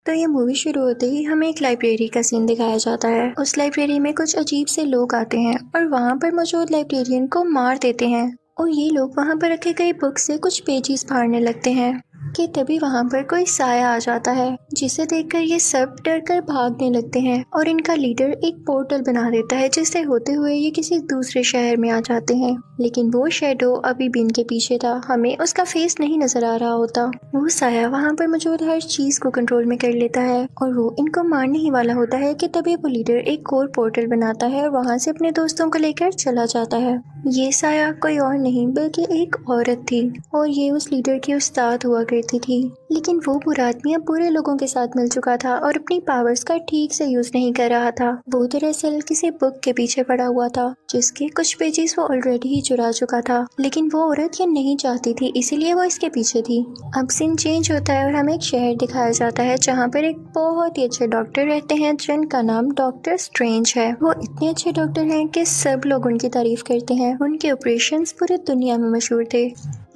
तो ये मूवी शुरू होते ही हमें एक लाइब्रेरी का सीन दिखाया जाता है। उस लाइब्रेरी में कुछ अजीब से लोग आते हैं और वहाँ पर मौजूद लाइब्रेरियन को मार देते हैं और ये लोग वहाँ पर रखे गए बुक से कुछ पेजेस फाड़ने लगते हैं कि तभी वहाँ पर कोई साया आ जाता है, जिसे देखकर ये सब डर कर भागने लगते हैं और इनका लीडर एक पोर्टल बना देता है, जिससे होते हुए ये किसी दूसरे शहर में आ जाते हैं। लेकिन वो शैडो अभी भी इनके पीछे था, हमें उसका फेस नहीं नजर आ रहा होता। वो साया वहाँ पर मौजूद हर चीज को कंट्रोल में कर लेता है और वो इनको मारने ही वाला होता है कि तभी वो लीडर एक और पोर्टल बनाता है और वहाँ से अपने दोस्तों को लेकर चला जाता है। ये साया कोई और नहीं बल्कि एक औरत थी और ये उस लीडर की उस्ताद हुआ करती थी। लेकिन वो बुरा आदमी अब बुरे लोगों के साथ मिल चुका था और अपनी पावर्स का ठीक से यूज नहीं कर रहा था। वो दरअसल किसी बुक के पीछे पड़ा हुआ था जिसके कुछ पेजेस वो ऑलरेडी ही चुरा चुका था, लेकिन वो औरत ये नहीं चाहती थी, इसीलिए वो इसके पीछे थी। अब सीन चेंज होता है और हमें एक शहर दिखाया जाता है जहाँ पर एक बहुत ही अच्छे डॉक्टर रहते हैं जिनका नाम डॉक्टर स्ट्रेंज है। वो इतने अच्छे डॉक्टर हैं कि सब लोग उनकी तारीफ करते हैं। उनके ऑपरेशंस पूरी दुनिया में मशहूर थे,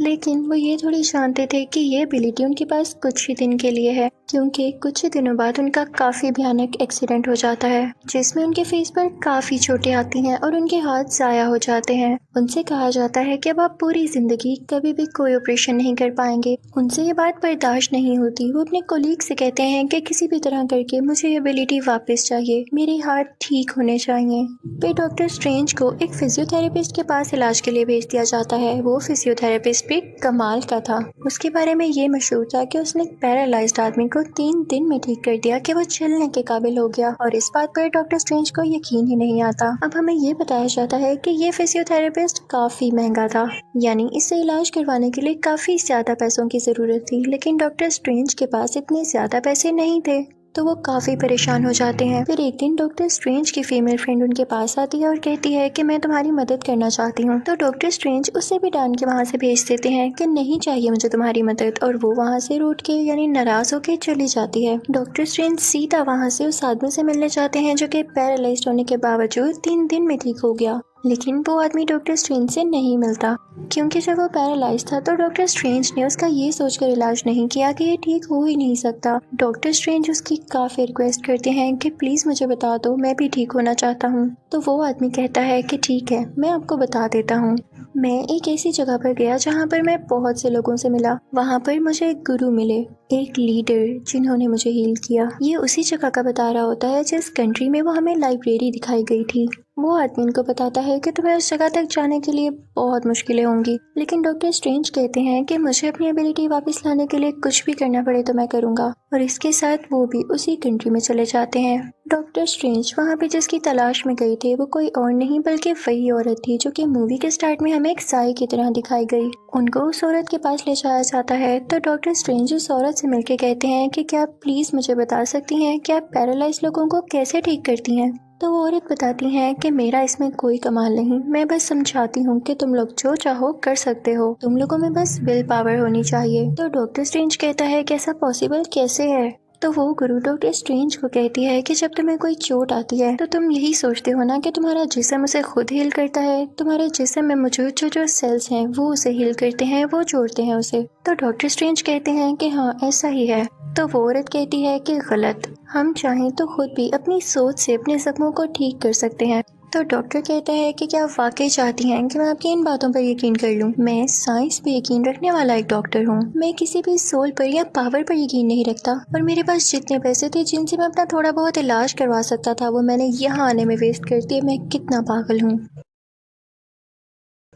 लेकिन वो ये थोड़ी जानते थे कि ये एबिलिटी उनके पास कुछ ही दिन के लिए है, क्योंकि कुछ ही दिनों बाद उनका काफी भयानक एक्सीडेंट हो जाता है जिसमें उनके फेस पर काफी चोटें आती हैं और उनके हाथ जाया हो जाते हैं। उनसे कहा जाता है कि अब आप पूरी जिंदगी कभी भी कोई ऑपरेशन नहीं कर पाएंगे। उनसे ये बात बर्दाश्त नहीं होती। वो अपने कोलीग से कहते हैं कि किसी भी तरह करके मुझे ये एबिलिटी वापस चाहिए, मेरे हाथ ठीक होने चाहिए। फिर डॉक्टर स्ट्रेंज को एक फिजियोथेरेपिस्ट के पास इलाज के लिए भेज दिया जाता है। वो फिजियोथेरेपिस्ट भी कमाल का था। उसके बारे में ये मशहूर था कि उसने एक पैरालाइज्ड आदमी को 3 दिन में ठीक कर दिया कि वो चलने के काबिल हो गया और इस बात पर डॉक्टर स्ट्रेंज को यकीन ही नहीं आता। अब हमें ये बताया जाता है कि ये फिजियोथेरेपिस्ट काफी महंगा था, यानी इससे इलाज करवाने के लिए काफी ज्यादा पैसों की जरूरत थी, लेकिन डॉक्टर स्ट्रेंज के पास इतने ज्यादा पैसे नहीं थे, तो वो काफी परेशान हो जाते हैं। फिर एक दिन डॉक्टर स्ट्रेंज की फीमेल फ्रेंड उनके पास आती है और कहती है कि मैं तुम्हारी मदद करना चाहती हूँ। तो डॉक्टर स्ट्रेंज उसे भी डांट के वहाँ से भेज देते हैं कि नहीं चाहिए मुझे तुम्हारी मदद, और वो वहाँ से रूठ के यानी नाराज होके चली जाती है। डॉक्टर स्ट्रेंज सीधा वहाँ से उस आदमी से मिलने जाते हैं जो कि पैरालाइज्ड होने के बावजूद 3 दिन में ठीक हो गया, लेकिन वो आदमी डॉक्टर स्ट्रेंज से नहीं मिलता, क्योंकि जब वो पैरालाइज था तो डॉक्टर स्ट्रेंज ने उसका ये सोचकर इलाज नहीं किया कि ये ठीक हो ही नहीं सकता। डॉक्टर स्ट्रेंज उसकी काफी रिक्वेस्ट करते हैं कि प्लीज मुझे बता दो, मैं भी ठीक होना चाहता हूँ। तो वो आदमी कहता है कि ठीक है, मैं आपको बता देता हूँ। मैं एक ऐसी जगह पर गया जहाँ पर मैं बहुत से लोगों से मिला। वहाँ पर मुझे एक गुरु मिले, एक लीडर जिन्होंने मुझे हील किया। ये उसी जगह का बता रहा होता है जिस कंट्री में वो हमें लाइब्रेरी दिखाई गई थी। वो आदमी इनको बताता है कि तुम्हें उस जगह तक जाने के लिए बहुत मुश्किलें होंगी, लेकिन डॉक्टर स्ट्रेंज कहते हैं कि मुझे अपनी एबिलिटी वापस लाने के लिए कुछ भी करना पड़े तो मैं करूंगा, और इसके साथ वो भी उसी कंट्री में चले जाते हैं। डॉक्टर स्ट्रेंज वहाँ पे जिसकी तलाश में गए थे वो कोई और नहीं बल्कि वही औरत थी जो कि मूवी के स्टार्ट में हमें एक साई की तरह दिखाई गई। उनको उस औरत के पास ले जाया जाता है तो डॉक्टर स्ट्रेंज उस औरत से मिलके कहते हैं कि क्या आप प्लीज मुझे बता सकती हैं कि आप पैरालाइज लोगों को कैसे ठीक करती हैं। तो वो औरत बताती है कि मेरा इसमें कोई कमाल नहीं, मैं बस समझाती हूँ कि तुम लोग जो चाहो कर सकते हो, तुम लोगों में बस विल पावर होनी चाहिए। तो डॉक्टर स्ट्रेंज कहता है कि ऐसा पॉसिबल कैसे है। तो वो गुरु डॉक्टर स्ट्रेंज को कहती है कि जब तुम्हें कोई चोट आती है तो तुम यही सोचते हो ना कि तुम्हारा जिस्म उसे खुद हील करता है, तुम्हारे जिस्म में मौजूद जो सेल्स हैं वो उसे हील करते हैं, वो जोड़ते हैं उसे। तो डॉक्टर स्ट्रेंज कहते हैं कि हाँ ऐसा ही है। तो वो औरत कहती है कि गलत, हम चाहें तो खुद भी अपनी सोच से अपने जख्मों को ठीक कर सकते हैं। तो डॉक्टर कहता है कि क्या आप वाकई चाहती हैं कि मैं आपकी इन बातों पर यकीन कर लूं? मैं साइंस पे यकीन रखने वाला एक डॉक्टर हूँ, मैं किसी भी सोल पर या पावर पर यकीन नहीं रखता, और मेरे पास जितने पैसे थे जिनसे मैं अपना थोड़ा बहुत इलाज करवा सकता था वो मैंने यहाँ आने में वेस्ट कर दिए। मैं कितना पागल हूँ।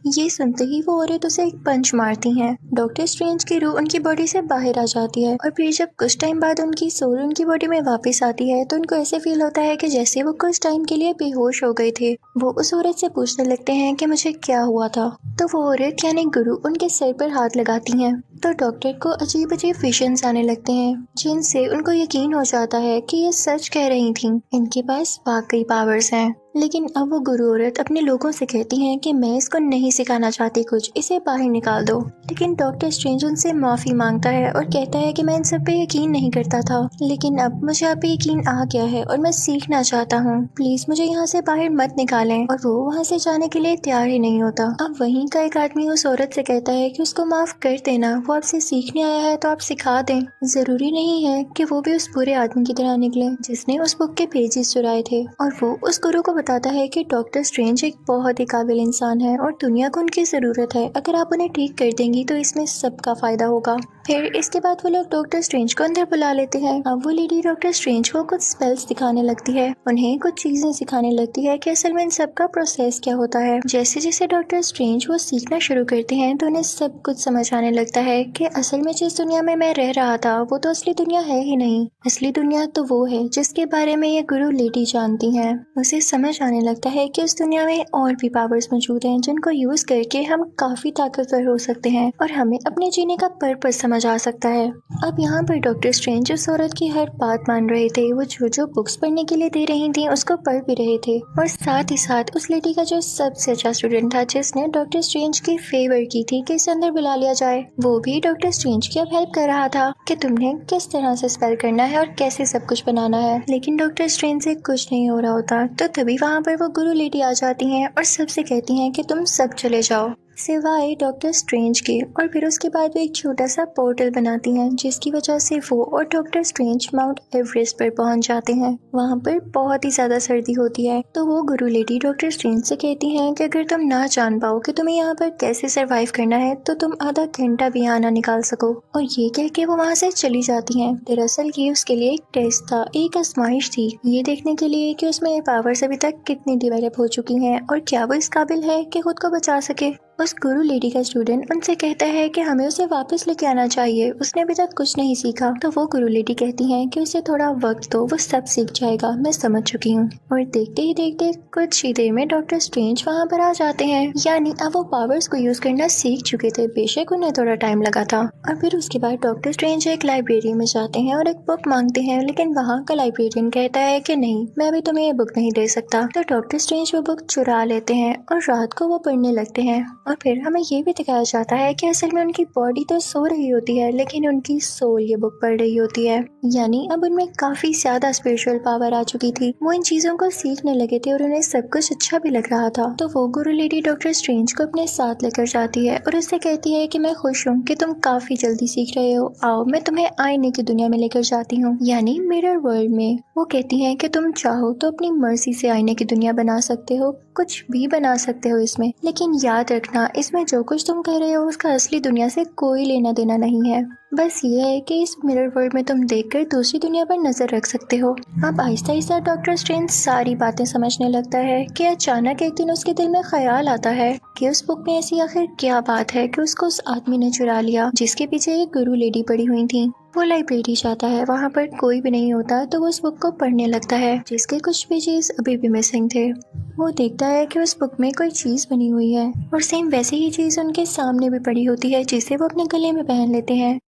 ये सुनते ही वो औरत उसे एक पंच मारती हैं। डॉक्टर स्ट्रेंज की रूह उनकी बॉडी से बाहर आ जाती है और फिर जब कुछ टाइम बाद उनकी सोल उनकी बॉडी में वापस आती है तो उनको ऐसे फील होता है कि जैसे वो कुछ टाइम के लिए बेहोश हो गए थे। वो उस औरत से पूछने लगते हैं कि मुझे क्या हुआ था। तो वो औरत यानी गुरु उनके सर पर हाथ लगाती हैं। तो डॉक्टर को अजीब अजीब विजन्स आने लगते हैं जिनसे उनको यकीन हो जाता है कि ये सच कह रही थी, इनके पास वाकई पावर्स हैं। लेकिन अब वो गुरु औरत अपने लोगों से कहती हैं कि मैं इसको नहीं सिखाना चाहती कुछ, इसे बाहर निकाल दो। लेकिन डॉक्टर स्ट्रेंज उनसे माफी मांगता है और कहता है कि मैं इन सब पे यकीन नहीं करता था, लेकिन अब मुझे आप पे यकीन आ गया है और मैं सीखना चाहता हूँ। प्लीज मुझे यहाँ से बाहर मत निकालें। और वो वहाँ से जाने के लिए तैयार ही नहीं होता। अब वहीं का एक आदमी उस औरत से कहता है कि उसको माफ कर देना, वो आपसे सीखने आया है तो आप सिखा दें। जरूरी नहीं है कि वो भी उस बुरे आदमी की तरह निकले जिसने उस बुक के पेजेस चुराए थे। और वो उस गुरु को बताता है कि डॉक्टर स्ट्रेंज एक बहुत ही काबिल इंसान है और दुनिया को उनकी जरूरत है। अगर आप उन्हें ठीक कर देंगी तो इसमें सबका फायदा होगा। फिर इसके बाद वो लोग डॉक्टर स्ट्रेंज को अंदर बुला लेते हैं। अब वो लेडी डॉक्टर स्ट्रेंज को कुछ स्पेल्स दिखाने लगती है, उन्हें कुछ चीजें सिखाने लगती है कि असल में इन सबका प्रोसेस क्या होता है। जैसे जैसे डॉक्टर स्ट्रेंज वो सीखना शुरू करते हैं तो उन्हें सब कुछ समझ आने लगता है कि असल में जिस दुनिया में मैं रह रहा था वो तो असली दुनिया है ही नहीं। असली दुनिया तो वो है जिसके बारे में ये गुरु लेडी जानती है। उसे समझ आने लगता है कि उस दुनिया में और भी पावर्स मौजूद हैं जिनको यूज करके हम काफी ताकतवर हो सकते हैं और हमें अपने जीने का पर्पस समझ आ सकता है। अब यहाँ पर डॉक्टर स्ट्रेंज उस औरत की हर बात मान रहे थे। वो जो जो बुक्स पढ़ने के लिए दे रही थी उसको पढ़ भी रहे थे और साथ ही साथ उस लेडी का जो सबसे अच्छा स्टूडेंट था जिसने डॉक्टर स्ट्रेंज की फेवर की थी कि इसे अंदर बुला लिया जाए, वो भी डॉक्टर स्ट्रेंज की अब हेल्प कर रहा था कि तुम्हें किस तरह से स्पेल करना है और कैसे सब कुछ बनाना है। लेकिन डॉक्टर स्ट्रेंज से कुछ नहीं हो रहा होता। तो तभी वहाँ पर वो गुरु लेडी आ जाती हैं और सबसे कहती हैं कि तुम सब चले जाओ सिवाय डॉक्टर स्ट्रेंज के। और फिर उसके बाद वो एक छोटा सा पोर्टल बनाती हैं जिसकी वजह से वो और डॉक्टर स्ट्रेंज माउंट एवरेस्ट पर पहुंच जाते हैं। वहाँ पर बहुत ही ज्यादा सर्दी होती है तो वो गुरु लेडी डॉक्टर स्ट्रेंज से कहती हैं कि अगर तुम ना जान पाओ कि तुम्हें यहाँ पर कैसे सरवाइव करना है तो तुम आधा घंटा भी यहाँ ना निकाल सको। और ये कह के वो वहाँ से चली जाती हैं। दरअसल ये उसके लिए एक टेस्ट था, एक आजमाइश थी, ये देखने के लिए कि उसमें पावर्स अभी तक कितनी डेवलप हो चुकी हैं और क्या वो इस काबिल है कि खुद को बचा सके। उस गुरु लेडी का स्टूडेंट उनसे कहता है कि हमें उसे वापस लेके आना चाहिए, उसने अभी तक कुछ नहीं सीखा। तो वो गुरु लेडी कहती हैं कि उसे थोड़ा वक्त दो, वो सब सीख जाएगा, मैं समझ चुकी हूँ। और देखते ही देखते कुछ ही देर में डॉक्टर स्ट्रेंज वहाँ पर आ जाते हैं, यानी अब वो पावर्स को यूज करना सीख चुके थे, बेशक उन्हें थोड़ा टाइम लगा था। और फिर उसके बाद डॉक्टर स्ट्रेंज एक लाइब्रेरी में जाते हैं और एक बुक मांगते हैं, लेकिन वहाँ का लाइब्रेरियन कहता है कि नहीं, मैं अभी तुम्हें ये बुक नहीं दे सकता। तो डॉक्टर स्ट्रेंज वो बुक चुरा लेते हैं और रात को वो पढ़ने लगते हैं। और फिर हमें ये भी दिखाया जाता है कि असल में उनकी बॉडी तो सो रही होती है लेकिन उनकी सोल ये बुक पढ़ रही होती है, यानी अब उनमें काफी ज्यादा स्पिरिचुअल पावर आ चुकी थी। वो इन चीजों को सीखने लगे थे और उन्हें सब कुछ अच्छा भी लग रहा था। तो वो गुरु लेडी डॉक्टर स्ट्रेंज को अपने साथ लेकर जाती है और उससे कहती है कि मैं खुश हूँ कि तुम काफी जल्दी सीख रहे हो, आओ मैं तुम्हें आईने की दुनिया में लेकर जाती हूँ, यानी मिरर वर्ल्ड में। वो कहती है कि तुम चाहो तो अपनी मर्जी से आईने की दुनिया बना सकते हो, कुछ भी बना सकते हो इसमें, लेकिन याद रखना इसमें जो कुछ तुम कर रहे हो उसका असली दुनिया से कोई लेना देना नहीं है। बस ये है कि इस मिरर वर्ल्ड में तुम देखकर दूसरी दुनिया पर नजर रख सकते हो। अब आहिस्ता आहिस्ता डॉक्टर स्ट्रेंज सारी बातें समझने लगता है कि अचानक एक दिन उसके दिल में ख्याल आता है कि उस बुक में ऐसी आखिर क्या बात है कि उसको उस आदमी ने चुरा लिया जिसके पीछे एक गुरु लेडी पड़ी हुई थी। वो लाइब्रेरी जाता है, वहाँ पर कोई भी नहीं होता तो वो उस बुक को पढ़ने लगता है जिसके कुछ पेजेस अभी भी मिसिंग थे। वो देखता है कि उस बुक में कोई चीज बनी हुई है और सेम वैसे ही चीज उनके सामने भी पड़ी होती है जिसे वो अपने गले में पहन लेते हैं।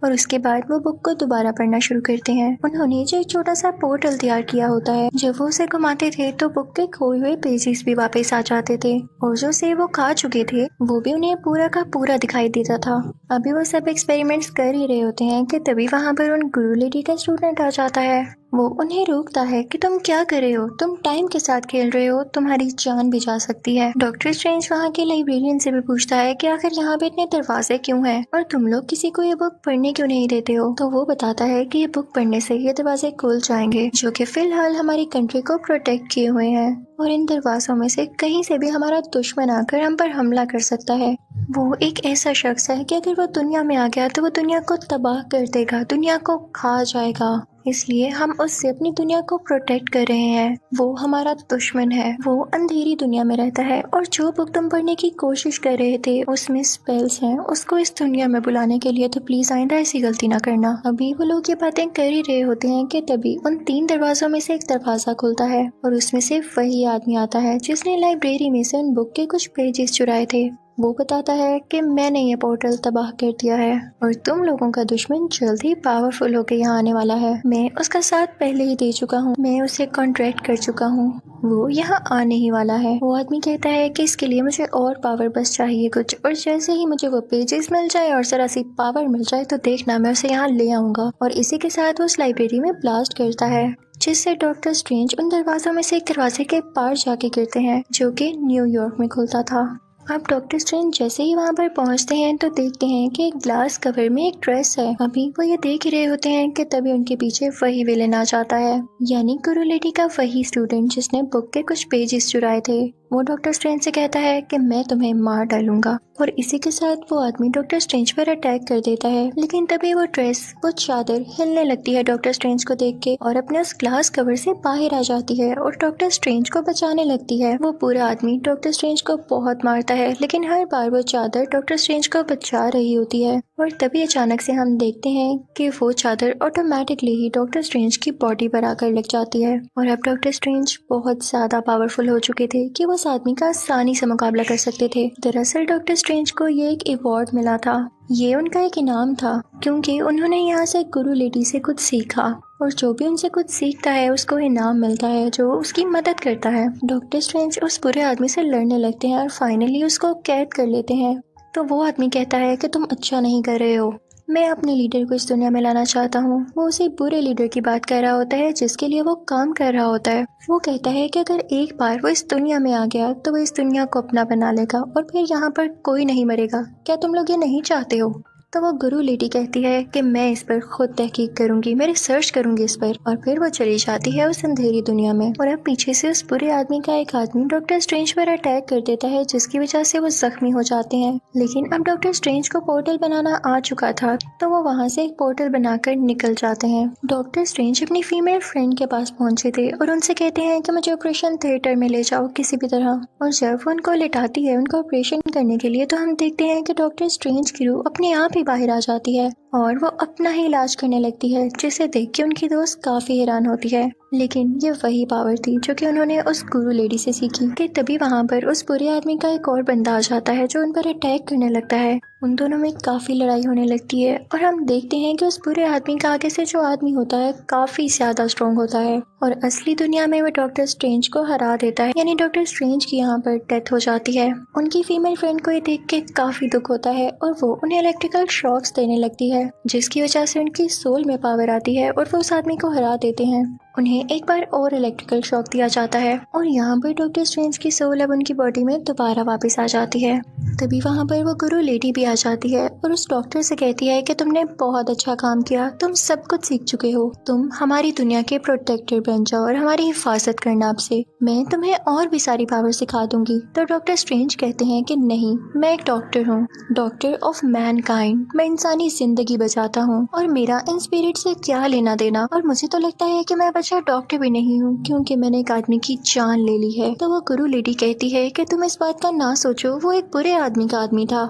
और उसके बाद वो बुक को दोबारा पढ़ना शुरू करते हैं। उन्होंने जो एक छोटा सा पोर्टल तैयार किया होता है, जब वो उसे घुमाते थे तो बुक के खोए हुए पेजेस भी वापस आ जाते थे और जो से वो खा चुके थे वो भी उन्हें पूरा का पूरा दिखाई देता था। अभी वो सब एक्सपेरिमेंट्स कर ही रहे होते हैं कि तभी वहाँ पर उन गुरु लेडी का स्टूडेंट आ जाता है। वो उन्हें रोकता है कि तुम क्या कर रहे हो, तुम टाइम के साथ खेल रहे हो, तुम्हारी जान भी जा सकती है। डॉक्टर स्ट्रेंज वहाँ के लाइब्रेरियन से भी पूछता है कि आखिर यहाँ पे इतने दरवाजे क्यों हैं और तुम लोग किसी को ये बुक पढ़ने क्यों नहीं देते हो। तो वो बताता है कि ये बुक पढ़ने से ये दरवाजे खुल जाएंगे जो कि फिलहाल हमारी कंट्री को प्रोटेक्ट किए हुए हैं और इन दरवाजों में से कहीं से भी हमारा दुश्मन आकर हम पर हमला कर सकता है। वो एक ऐसा शख्स है कि अगर वो दुनिया में आ गया तो वो दुनिया को तबाह कर देगा, दुनिया को खा जाएगा, इसलिए हम उससे अपनी दुनिया को प्रोटेक्ट कर रहे हैं। वो हमारा दुश्मन है, वो अंधेरी दुनिया में रहता है और जो बुक तुम पढ़ने की कोशिश कर रहे थे उसमें स्पेल्स हैं, उसको इस दुनिया में बुलाने के लिए, तो प्लीज आइंदा ऐसी गलती ना करना। अभी वो लोग ये बातें कर ही रहे होते हैं कि तभी उन 3 दरवाजों में से एक दरवाजा खुलता है और उसमें से वही आदमी आता है जिसने लाइब्रेरी में से उन बुक के कुछ पेजेस चुराए थे। वो बताता है कि मैंने ये पोर्टल तबाह कर दिया है और तुम लोगों का दुश्मन जल्द ही पावरफुल होकर यहाँ आने वाला है। मैं उसका साथ पहले ही दे चुका हूँ, मैं उसे कॉन्ट्रैक्ट कर चुका हूँ, वो यहाँ आने ही वाला है। वो आदमी कहता है कि इसके लिए मुझे और पावर बस चाहिए कुछ, और जैसे ही मुझे वो पेजेस मिल जाए और जरा सी पावर मिल जाए तो देखना मैं उसे यहाँ ले आऊंगा। और इसी के साथ वो उस लाइब्रेरी में ब्लास्ट करता है, जिससे डॉक्टर स्ट्रेंज उन दरवाजों में से एक दरवाजे के पार जाके गिरते हैं जो कि न्यूयॉर्क में खुलता था। अब डॉक्टर स्ट्रेंज जैसे ही वहाँ पर पहुँचते हैं तो देखते हैं कि एक ग्लास कवर में एक ड्रेस है। अभी वो ये देख ही रहे होते हैं कि तभी उनके पीछे वही विलेन आ जाता है, यानी गुरु लेडी का वही स्टूडेंट जिसने बुक के कुछ पेजेस चुराए थे। वो डॉक्टर स्ट्रेंज से कहता है कि मैं तुम्हें मार डालूंगा, और इसी के साथ वो आदमी डॉक्टर स्ट्रेंज पर अटैक कर देता है। लेकिन तभी वो ड्रेस, वो चादर हिलने लगती है डॉक्टर स्ट्रेंज को देख के, और अपने उस ग्लास कवर से बाहर आ जाती है और डॉक्टर स्ट्रेंज को बचाने लगती है। वो पूरा आदमी डॉक्टर स्ट्रेंज को बहुत मारता है, लेकिन हर बार वो चादर डॉक्टर स्ट्रेंज को बचा रही होती है। और तभी अचानक से हम देखते हैं कि वो चादर ऑटोमेटिकली ही डॉक्टर स्ट्रेंज की बॉडी पर आकर लग जाती है। और अब डॉक्टर स्ट्रेंज बहुत ज्यादा पावरफुल हो चुके थे कि वो उस आदमी का आसानी से मुकाबला कर सकते थे। दरअसल डॉक्टर स्ट्रेंज को ये एक अवार्ड मिला था, ये उनका एक इनाम था, क्योंकि उन्होंने यहाँ से गुरु लेडी से कुछ सीखा, और जो भी उनसे कुछ सीखता है उसको इनाम मिलता है जो उसकी मदद करता है। डॉक्टर स्ट्रेंज उस बुरे आदमी से लड़ने लगते हैं और फाइनली उसको कैद कर लेते हैं। तो वो आदमी कहता है कि तुम अच्छा नहीं कर रहे हो, मैं अपने लीडर को इस दुनिया में लाना चाहता हूँ। वो उसी बुरे लीडर की बात कर रहा होता है जिसके लिए वो काम कर रहा होता है। वो कहता है कि अगर एक बार वो इस दुनिया में आ गया तो वो इस दुनिया को अपना बना लेगा और फिर यहाँ पर कोई नहीं मरेगा। क्या तुम लोग ये नहीं चाहते हो? तो वो गुरु लेडी कहती है कि मैं इस पर खुद तहकीक करूंगी, मैं रिसर्च करूंगी इस पर। और फिर वो चली जाती है उस अंधेरी दुनिया में। और अब पीछे से उस बुरे आदमी का एक आदमी डॉक्टर स्ट्रेंज पर अटैक कर देता है, जिसकी वजह से वो जख्मी हो जाते हैं। लेकिन अब डॉक्टर स्ट्रेंज को पोर्टल बनाना आ चुका था, तो वो वहाँ से एक पोर्टल बनाकर निकल जाते हैं। डॉक्टर स्ट्रेंज अपनी फीमेल फ्रेंड के पास पहुंचे थे और उनसे कहते हैं कि मुझे ऑपरेशन थिएटर में ले जाओ किसी भी तरह। और जब वो उनको लिटाती है उनका ऑपरेशन करने के लिए, तो हम देखते हैं कि डॉक्टर स्ट्रेंज की रूह अपने आप ही बाहर आ जाती है और वो अपना ही इलाज करने लगती है, जिसे देख के उनकी दोस्त काफी हैरान होती है। लेकिन ये वही पावर थी जो कि उन्होंने उस गुरु लेडी से सीखी। कि तभी वहाँ पर उस बुरे आदमी का एक और बंदा आ जाता है जो उन पर अटैक करने लगता है। उन दोनों में काफी लड़ाई होने लगती है और हम देखते हैं कि उस बुरे आदमी का आगे से जो आदमी होता है काफी ज्यादा स्ट्रॉन्ग होता है और असली दुनिया में वो डॉक्टर स्ट्रेंज को हरा देता है, यानी डॉक्टर स्ट्रेंज की यहाँ पर डेथ हो जाती है। उनकी फीमेल फ्रेंड को ये देख के काफी दुख होता है और वो उन्हें इलेक्ट्रिकल शॉक्स देने लगती है, जिसकी वजह से उनकी सोल में पावर आती है और वो उस आदमी को हरा देते हैं। उन्हें एक बार और इलेक्ट्रिकल शॉक दिया जाता है और यहाँ पर डॉक्टर स्ट्रेंज की सोल अब उनकी बॉडी में दोबारा वापस आ जाती है। तभी वहाँ पर वो गुरु लेडी भी आ जाती है और उस डॉक्टर से कहती है कि तुमने बहुत अच्छा काम किया, तुम सब कुछ सीख चुके हो, तुम हमारी दुनिया के प्रोटेक्टर बन जाओ और हमारी हिफाजत करना। आपसे मैं तुम्हें और भी सारी पावर सिखा दूंगी। तो डॉक्टर स्ट्रेंज कहते हैं कि नहीं, मैं एक डॉक्टर हूँ, डॉक्टर ऑफ मैनकाइंड, मैं इंसानी जिंदगी बचाता हूँ और मेरा इन स्पिरिट से क्या लेना देना। और मुझे तो लगता है कि मैं अच्छा डॉक्टर भी नहीं हूँ क्योंकि मैंने एक आदमी की जान ले ली है। तो वो गुरु लेडी कहती है कि तुम इस बात का ना सोचो, वो एक बुरे आदमी का आदमी था।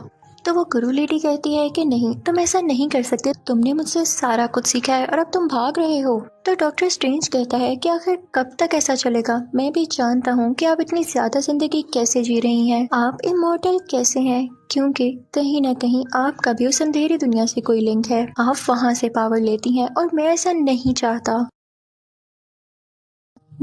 तो वो गुरु लेडी कहती है कि नहीं, तुम ऐसा नहीं कर सकते, तुमने मुझसे सारा कुछ सीखा है और अब तुम भाग रहे हो। तो डॉक्टर स्ट्रेंज कहता है कि आखिर कब तक ऐसा चलेगा? मैं भी जानता हूँ कि आप इतनी ज्यादा जिंदगी कैसे जी रही हैं, आप इमॉर्टल कैसे हैं, क्योंकि कहीं ना कहीं आपका भी उस अंधेरी दुनिया से कोई लिंक है, आप वहाँ से पावर लेती हैं और मैं ऐसा नहीं चाहता।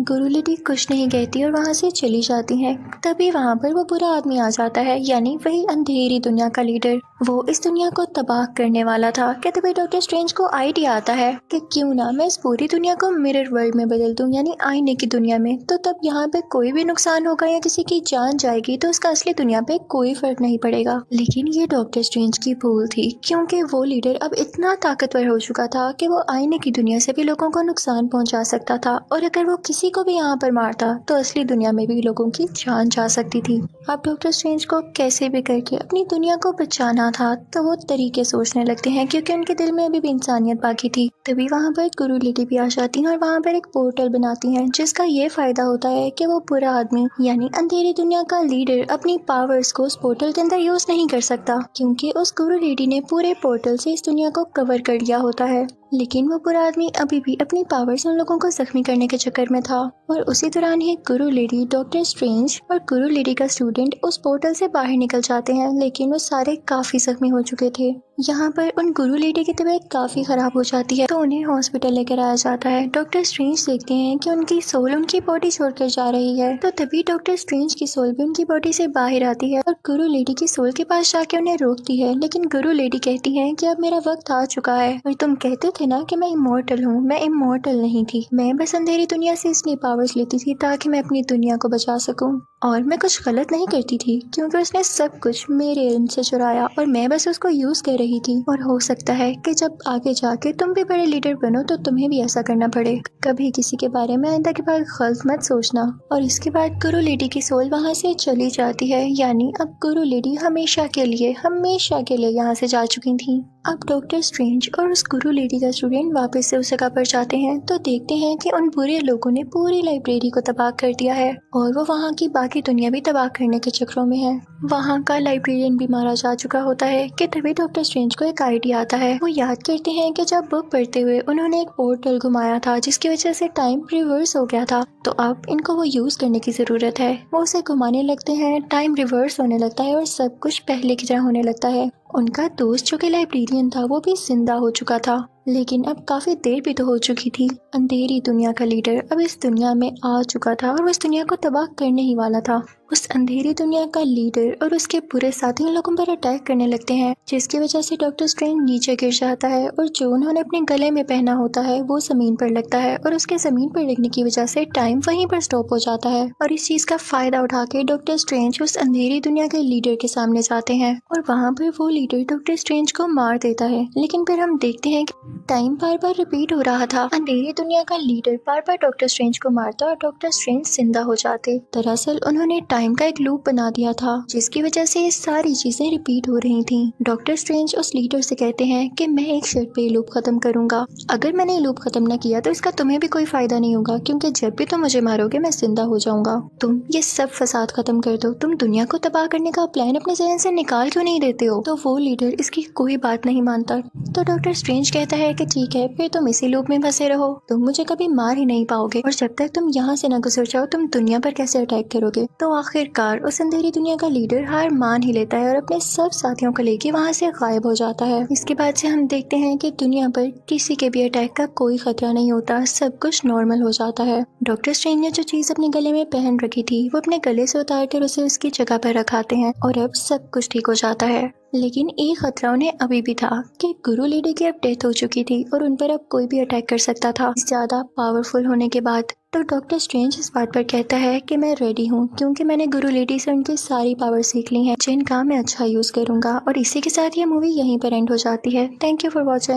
गुरु लेडी कुछ नहीं कहती और वहाँ से चली जाती है। तभी वहाँ पर वो बुरा आदमी आ जाता है, यानी वही अंधेरी दुनिया का लीडर, वो इस दुनिया को तबाह करने वाला था। कि तभी डॉक्टर स्ट्रेंज को आइडिया आता है कि क्यों ना मैं इस पूरी दुनिया को मिरर वर्ल्ड में बदल दूं, यानी आईने की दुनिया में। तो तब यहाँ पे कोई भी नुकसान होगा या किसी की जान जाएगी तो उसका असली दुनिया पे कोई फर्क नहीं पड़ेगा। लेकिन ये डॉक्टर स्ट्रेंज की भूल थी, क्योंकि वो लीडर अब इतना ताकतवर हो चुका था कि वो आईने की दुनिया से भी लोगों को नुकसान पहुंचा सकता था, और अगर वो किसी को भी यहाँ पर मारता तो असली दुनिया में भी लोगों की जान जा सकती थी। अब डॉक्टर स्ट्रेंज को कैसे भी करके अपनी दुनिया को बचाना था, तो वो तरीके सोचने लगते हैं, क्योंकि उनके दिल में अभी भी इंसानियत बाकी थी। तभी वहाँ पर गुरु लेडी भी आ जाती है और वहाँ पर एक पोर्टल बनाती हैं, जिसका ये फायदा होता है कि वो पूरा आदमी यानी अंधेरी दुनिया का लीडर अपनी पावर्स को उस पोर्टल के अंदर यूज नहीं कर सकता, क्योंकि उस गुरु लेडी ने पूरे पोर्टल से इस दुनिया को कवर कर लिया होता है। लेकिन वो बुरा आदमी अभी भी अपनी पावर से उन लोगों को जख्मी करने के चक्कर में था। और उसी दौरान ही गुरु लेडी, डॉक्टर स्ट्रेंज और गुरु लेडी का स्टूडेंट उस पोर्टल से बाहर निकल जाते हैं, लेकिन वो सारे काफी जख्मी हो चुके थे। यहाँ पर उन गुरु लेडी की तबीयत काफी खराब हो जाती है, तो उन्हें हॉस्पिटल लेकर आया जाता है। डॉक्टर स्ट्रेंज देखते हैं कि उनकी सोल उनकी बॉडी छोड़कर जा रही है, तो तभी डॉक्टर स्ट्रेंज की सोल भी उनकी बॉडी से बाहर आती है और गुरु लेडी की सोल के पास जाके उन्हें रोकती है। लेकिन गुरु लेडी कहती है कि अब मेरा वक्त आ चुका है, और तुम कहते थे ना कि मैं इमोर्टल हूँ, मैं इमोर्टल नहीं थी। मैं बस अंधेरी दुनिया से इसलिए पावर्स लेती थी ताकि मैं अपनी दुनिया को बचा सकूं, और मैं कुछ गलत नहीं करती थी क्योंकि उसने सब कुछ मेरे इल्म से चुराया और मैं बस उसको यूज कर रही थी। और हो सकता है कि जब आगे जाके तुम भी बड़े लीडर बनो तो तुम्हें भी ऐसा करना पड़े। कभी किसी के बारे में आइंदा के बाद गलत मत सोचना। और इसके बाद गुरु लेडी की सोल वहाँ से चली जाती है, यानी अब गुरु लेडी हमेशा के लिए यहाँ से जा चुकी थी। अब डॉक्टर स्ट्रेंज और उस गुरु लेडी का स्टूडेंट वापस से उस जगह पर जाते हैं, तो देखते हैं कि उन बुरे लोगों ने पूरी लाइब्रेरी को तबाह कर दिया है और वो वहाँ की बाकी दुनिया भी तबाह करने के चक्रों में है। वहाँ का लाइब्रेरियन भी मारा जा चुका होता है कि तभी डॉक्टर स्ट्रेंज को एक आइडिया आता है। वो याद करते हैं कि जब बुक पढ़ते हुए उन्होंने एक पोर्टल घुमाया था जिसकी वजह से टाइम रिवर्स हो गया था, तो अब इनको वो यूज करने की जरूरत है। वो उसे घुमाने लगते हैं, टाइम रिवर्स होने लगता है और सब कुछ पहले की तरह होने लगता है। उनका दोस्त जो कि लाइब्रेरियन था वो भी जिंदा हो चुका था, लेकिन अब काफी देर भी तो हो चुकी थी। अंधेरी दुनिया का लीडर अब इस दुनिया में आ चुका था और उस दुनिया को तबाह करने ही वाला था। उस अंधेरी दुनिया का लीडर और उसके पूरे साथी उन लोगों पर अटैक करने लगते हैं, जिसकी वजह से डॉक्टर स्ट्रेंज नीचे गिर जाता है और जो उन्होंने अपने गले में पहना होता है वो जमीन पर लगता है और उसके जमीन पर लगने की वजह से टाइम वहीं पर स्टॉप हो जाता है। और इस चीज का फायदा उठा के डॉक्टर स्ट्रेंज उस अंधेरी दुनिया के लीडर के सामने जाते हैं और वहाँ पर वो लीडर डॉक्टर स्ट्रेंज को मार देता है। लेकिन फिर हम देखते हैं कि टाइम बार बार रिपीट हो रहा था। अंधेरी दुनिया का लीडर बार बार डॉक्टर स्ट्रेंज को मारता और डॉक्टर स्ट्रेंज जिंदा हो जाते। दरअसल उन्होंने टाइम का एक लूप बना दिया था जिसकी वजह से ये सारी चीजें रिपीट हो रही थी। डॉक्टर स्ट्रेंज उस लीडर से कहते हैं कि मैं एक शर्त पे ये लूप खत्म करूंगा, अगर मैंने ये लूप खत्म न किया तो इसका तुम्हें भी कोई फायदा नहीं होगा, क्योंकि जब भी तुम मुझे मारोगे मैं जिंदा हो जाऊंगा। तुम ये सब फसाद खत्म कर दो, तुम दुनिया को तबाह करने का प्लान अपने जहन से निकाल क्यों नहीं देते हो। तो वो लीडर इसकी कोई बात नहीं मानता, तो डॉक्टर स्ट्रेंज कहता है कि ठीक है, फिर तुम इसी लूप में फंसे रहो, तुम मुझे कभी मार ही नहीं पाओगे और जब तक तुम यहाँ से न गुजर जाओ तुम दुनिया पर कैसे अटैक करोगे। तो आखिरकार उस अंधेरी दुनिया का लीडर हार मान ही लेता है और अपने सब साथियों को लेके वहाँ से गायब हो जाता है। इसके बाद से हम देखते हैं कि दुनिया पर किसी के भी अटैक का कोई खतरा नहीं होता, सब कुछ नॉर्मल हो जाता है। डॉक्टर स्ट्रेंज ने जो चीज अपने गले में पहन रखी थी वो अपने गले से उतार कर उसे उसकी जगह पर रखाते हैं और अब सब कुछ ठीक हो जाता है। लेकिन एक खतरा उन्हें अभी भी था कि गुरु लेडी की अब डेथ हो चुकी थी और उन पर अब कोई भी अटैक कर सकता था ज्यादा पावरफुल होने के बाद। तो डॉक्टर स्ट्रेंज इस बात पर कहता है कि मैं रेडी हूँ, क्योंकि मैंने गुरु लेडी से उनकी सारी पावर सीख ली हैं जिनका मैं अच्छा यूज करूंगा। और इसी के साथ ये मूवी यहीं पर एंड हो जाती है। Thank you for watching.